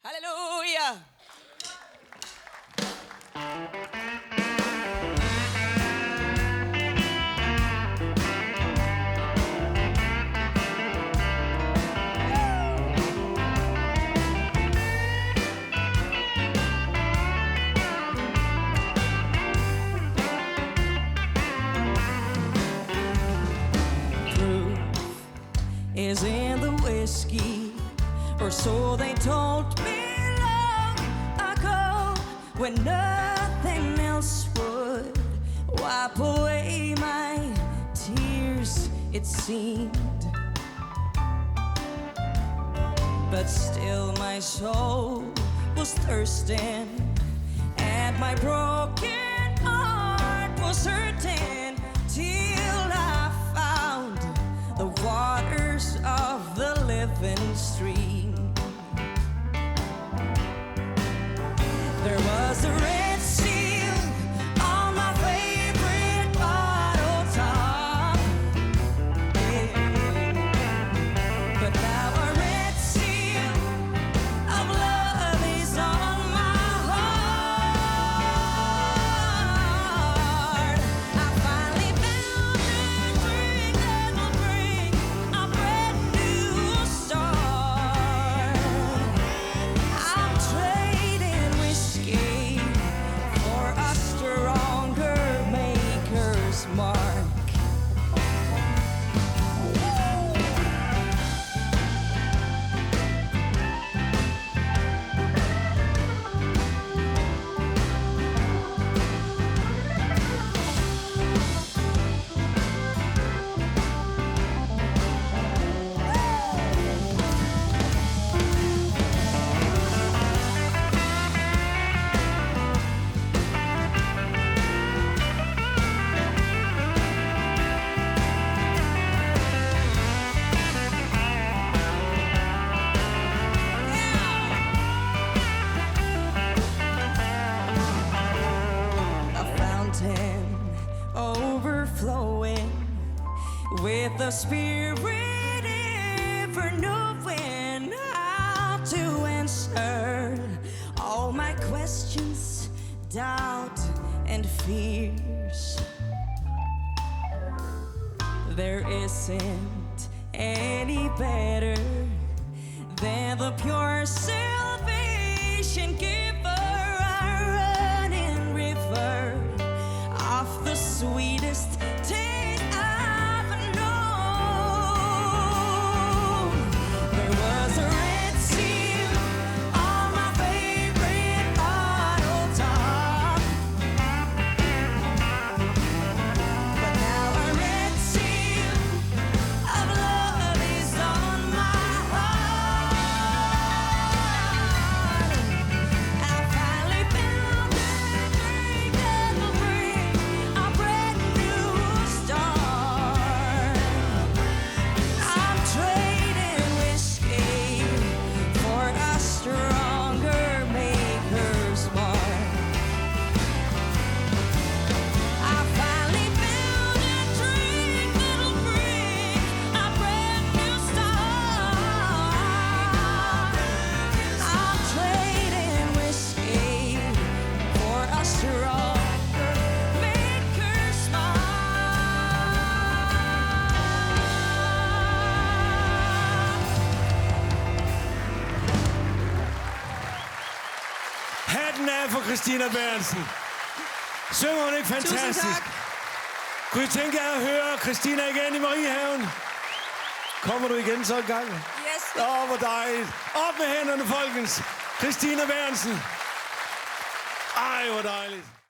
Halleluja! Is in the whiskey, or so they told me long ago, when nothing else would wipe away my tears, it seemed. But still my soul was thirsting, and my broken heart was hurting, till I found the waters of the living stream. There was a red seal on my favorite bottle top, yeah. But now a red seal of love is on my heart. I finally found a drink that will bring a brand new start. I'm trading whiskey for a stronger maker's mark. Overflowing with the Spirit, ever knowing how to answer all my questions, doubt, and fears. There isn't any better than the pure salvation giver, a running river of the sweetest taste I've known. There was a red seal on my favorite bottle top, but now a red seal of love is on my heart. I finally found a drink that will bring a brand new start. I'm trading whiskey for a stronger maker's mark. I finally found a drink that'll bring a brand new start. I'm trading whiskey for a stronger maker's mark. Hatten af for Christina Berntsen. Synger hun ikke fantastisk? Tusind tak. Kunne I tænke jer at høre Christina igen i Mariehaven? Kommer du igen så en gang? Yes. Hvor dejligt. Op med hænderne, folkens. Christina Berntsen. Ej, hvor dejligt.